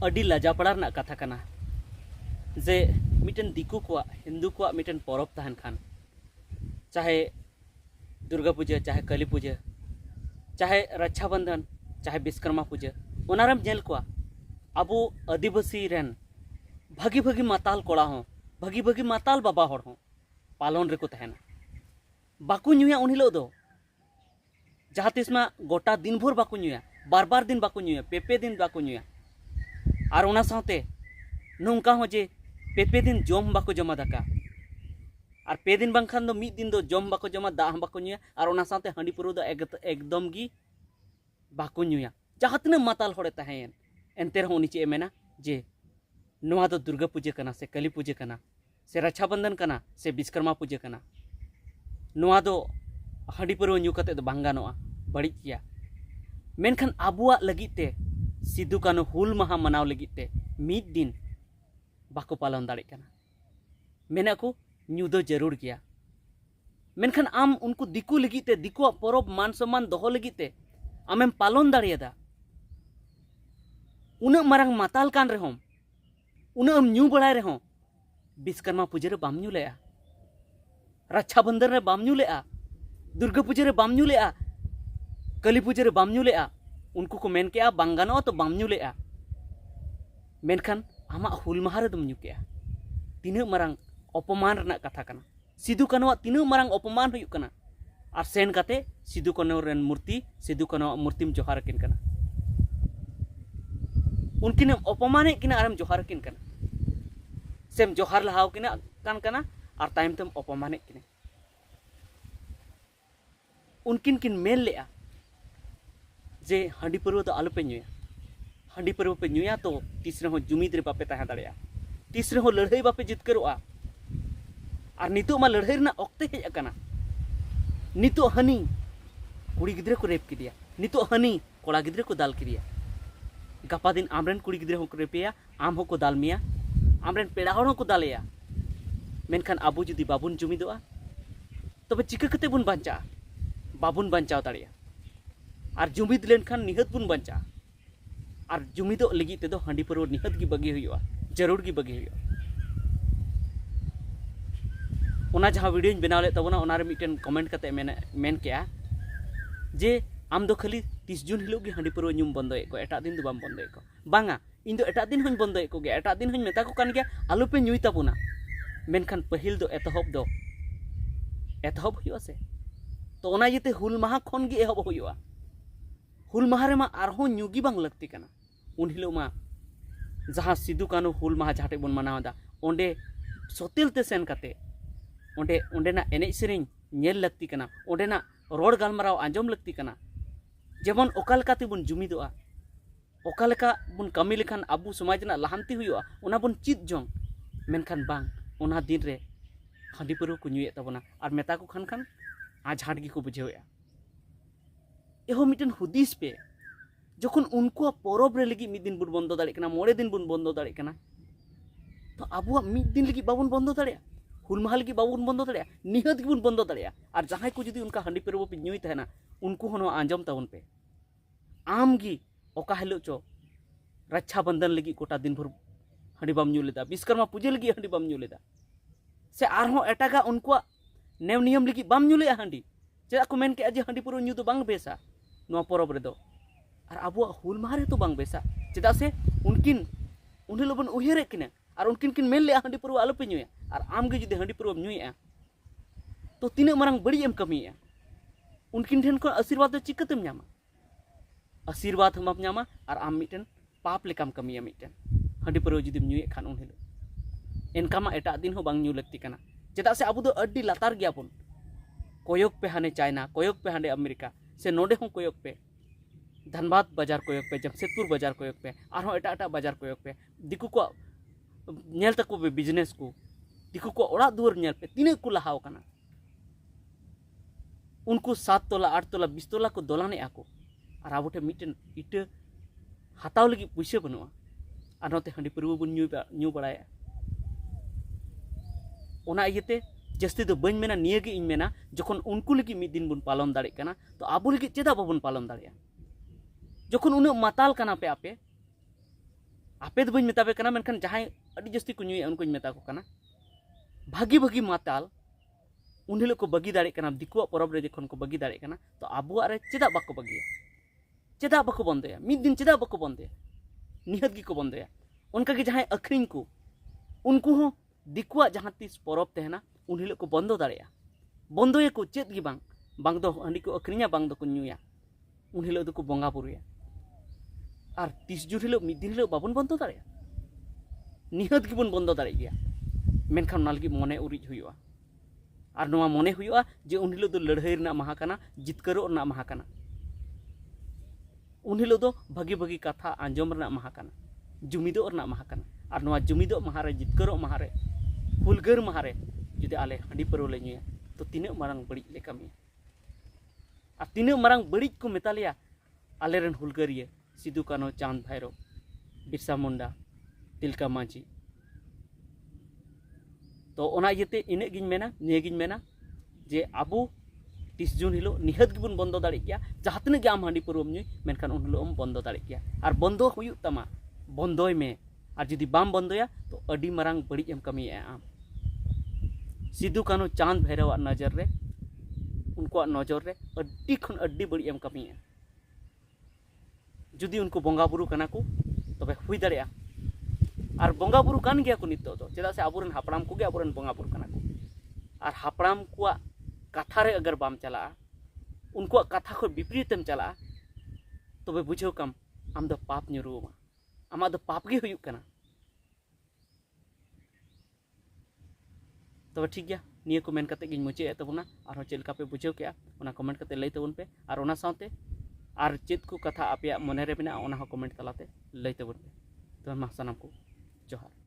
अडी लजापड़ा रना कथा कना जे मिटन दिकू को हिंदू को मिटन परब तहन खान चाहे दुर्गा पूजा चाहे काली पूजा चाहे रक्षाबंधन चाहे विश्वकर्मा पूजा ओनारम जेल को अबो आदिवासी रेन भागी भागी माताल कोड़ा हो भागी भागी माताल बाबा होड़ हो पालन रे को तहना बाकू नुया उन हिलो दो जहाँ तिसमा गोटा दिन भर बाकू नुया बार बार दिन बाकू नुया पेपे दिन बाकू नुया और ओना साथे नौका हो जे पेपे दिन जम बाको जमा दाका और पे दिन बांखान दो मिद दिन दो जम बाको जमा दा बाको नुया और ओना साथे हांडी पुरो दो एकदम गी बाको नुया जहाँ तना माताल होड़े तहेन एनते रहो उनी चे मेना जे नोआ दो दुर्गा पूजा कना से काली पूजा कना से रक्षाबंधन कना से विश्वकर्मा पूजा कना नोआ दो हांडी पुरो न्यू कते दो बांग गानोआ बड़ी किया मेनखान आबुआ लगिते सिदु कानो हुल महा मनाव लगिते मिद दिन बाको पालन दाड़े कना मेना को न्यू दो जरूर गया मेनखान आम उनको दिकू लगिते दिकुआ परब मान सम्मान दोहो लगिते आमेम पालन दाड़ेदा उना मारंग माताल कान रेहोम उना हम न्यू बड़ाय रेहों विश्वकर्मा पूजा रे बाम न्यू लेआ रक्षाबंधन रे बाम न्यू लेआ दुर्गा पूजा रे बाम न्यू लेआ काली पूजा रे बाम न्यू लेआ उनको को मेन के बांगानो तो बाम न्यू लेआ मेनखान आमा हुल माहा रे दम न्यू के तीना मारंग अपमान रना कथा कना सिदु कानो तीना मारंग अपमान हुयुक कना और सेन काते सिदु कानो रेन मूर्ति सिदु कानो मूर्तिम जोहार किन कना उनकिन अपमाने किना आरम जोहार किन कना सेम जोहार लहाव किना कान कना और टाइम तम अपमाने किने उनकिन किन मेल लेआ जे हांडी परव तो आलो पे नुया हांडी परव पे नुया तो तीसरे हो जुमीद रे बापे तहा दाड़िया तीसरे हो लड़ाई बापे जितकरोआ और नितो मा लड़ाई रना ओक्ते हेज अकना नितो हनी कुड़ी गिद्रे को रेप किदिया नितो हनी कोड़ा गिद्रे को दाल किदिया गपा दिन आमरेन कुड़ी गिद्रे हो रेपिया आम हो को दाल मिया आमरेन पेड़ा होड़ हो को दालेया मेनखान आबू जुदी बाबुन जुमीदोआ तबे चिका कते बुन बांचा बाबुन बांचाव दाड़िया और जुमीद लेनखान निहत बुन बांचा और जुमीदो लगी तेदो हांडी परव निहत गी बगी हुआ जरूर गी बगी हुआ ओना जहाँ वीडियो बनाव ले तबना ओना रे मिटन कमेंट कते मेन केया जे आम दो खाली 30 जून हिलो गी हांडी परव न्यूम बंदो एको एटा दिन दो बाम बंदो एको बांगा इन दो एटा दिन हन बंदो एको गे एटा दिन हन मेता को कान गया आलो पे न्यूई ताबुना मेनखान पहिल दो एतहब हुआ से तो ओना येते हुल माहा खन गी एहब हुआ हुल माहा रे मा आरहो न्यूगी बांग लगती कना उन हिलो मा जहाँ सिदु कानो हुल माहा जहाटे बन मनावदा ओंडे सोतेल ते सेन काते ओंडे ओंडेना एनेज सेरेñ ñel लगती कना ओंडेना रोड गालमाराव आंजम लगती कना जेमन ओकालकाते बन जुमिदोआ ओकालका बन कमी लेखान आबू समाज ना लहांती हुआ ओना बन चित जोंग मेनखान बांग ओना दिन रे हांडी परव को न्यूए तबना और मेता को खान आज हाट गी को बुझेया एहो मिटन हुदिस पे जखन उनको परब रे लगी मिद दिन बुन बंदो दाड़े कना मोड़े दिन बुन बंदो दाड़े कना तो आबुआ मिद दिन लगी बाबुन बंदो दाड़े हुल माहा लगी बाबुन बंदो दाड़े निहत गी बुन बंदो दाड़े और जहां को जुदी उनका हांडी परब पे न्यूई तहना उनको हनो आंजम ताबन पे आम गी ओका हिलो चो रक्षाबंधन लगी गोटा दिन भर हांडी बाम न्यू लेदा विश्वकर्मा पूजा लगी हांडी बाम न्यू लेदा से आरहो एटागा उनको नेम नियम लगी बाम न्यू ले हांडी चेदा को मेन के जे हांडी परब न्यू तो बांग बेसा नो परब रे दो और अब हुल माहा रे तो बांग बेसा चेदा से उनकिन उन हिलो बन उयहरे किना और उनकिन किन मेन ले हांडी परब आलो पे न्यूया और आम गे जुदी हांडी परब न्यूया तो तीना मारंग बड़ी एम कमिया उनकिन ठेन को आशीर्वाद दो चिकतेम न्यामा आशीर्वाद हम न्यामा और आम मिटन पाप लेकाम कमिया मिटन हांडी परब जुदी न्यूए खान उन हिलो एनकामा एटा दिन हो बांग न्यू लगती कना चेदा से अब दो अड्डी लातार गया बन कोयक पे हाने चाइना कोयक पे हाने अमेरिका से नोडे हों कोयक पे धनबाद बाजार कोयक पे जमशेदपुर बाजार कोयक पे आरहों एटा एटा बाजार कोयक पे दिकू को नेल तको पे बिजनेस को दिकू को ओड़ा दुआर नेल पे तीने को लहाव कना उनको 7 तोला 8 तोला 20 तोला को दोलाने आको और आबोटे मिटन इटे हाताव लगी पैसे बनुआ और नोते हांडी परब बन न्यू बड़ाया ओना इयते जस्ती दो बन मेना नियगे इन मेना जखन उनको लगी मिद दिन बन पालन दाड़े कना तो आबो लगी चेदा बाबन पालन दाड़ेया जखन उन माताल कना पे आपे आपे दो बइन मेताबे कना मेनखान जहां अडी जस्ती को ᱧᱩᱭᱟ उनको मेता को कना भागी भागी माताल उन हिलो को बगी दाड़े कना दिकुआ परब रे जखन को बगी दाड़े कना तो आबुआ रे चेदा बाको बगिया चेदा बाको बंदया मिद दिन चेदा बाको बंदया निहत गी को बंदया उनका के जहां अखरिन को उनको हो दिकुआ जहां तीस परब तहना उन हिलो को बंदो दाड़ेया बंदोया को चेद गी बांग दो हंडी को अखरिया बांग दो को ᱧᱩᱭᱟ उन हिलो दो को बंगा बुरुया और 30 जून हिलो मिद दिन हिलो बाबन बंदो दाड़ेया निहत गी बन बंदो दाड़े गया मेनखान ना लगी मने उरिज हुआ और नवा मने हुआ जे उन हिलो दो लड़ाई रना माहा कना जितकरो रना माहा कना उन हिलो दो भागी भागी कथा आंजम रना माहा कना जुमिदो रना माहा कना और नवा जुमिदो माहा रे जितकरो माहा रे हुलगर माहा रे जुदि आले हंडी परो ले ᱧᱩᱭᱟ तो तीना मारंग बड़ी ले कमी और तीना मारंग बड़ी को मेता लिया आले रन हुलगरिया सिदू कानो चांद भैरव बिरसा मुंडा तिलका मांझी तो ओना इयते इने गिन मेना निये गिन मेना जे आबू 30 जून हिलो निहत गिबुन बंदो दाड़े गया जहां तने गे आम हांडी परम ᱧᱩᱭ मेनखान उन हिलो बंदो दाड़े गया और बंदो हुयु तमा बंदोय में और जुदी बाम बंदोया तो अडी मारंग बड़ी एम कमिया आम सिदू कानो चांद भैरव नजर रे उनको नजर रे अड्डी खन अड्डी बड़ी एम कमिया जुदी उनको बंगा बुरु कना को तबे हुई दाड़ेया और बंगा बुरु कान गया को नितो तो चेदा से आबुरन हापड़ाम को गे आबुरन बंगा बुरु कना को और हापड़ाम को कथा रे अगर बाम चला उनको कथा को विपरीतम चला तबे बुझो कम आम दो पाप ᱧᱩᱨᱩᱣमा आमा दो पाप गे हुयु कना तबे ठीक गया निये को मेन कते गिन मुचे तबुना और चेलका पे बुझो क्या ओना कमेंट कते लई तबुन पे और ओना साथे और चेत को कथा आपे मने रे मेना ओना कमेंट तलाते लई तबुन पे तो मा सनम को जोहार।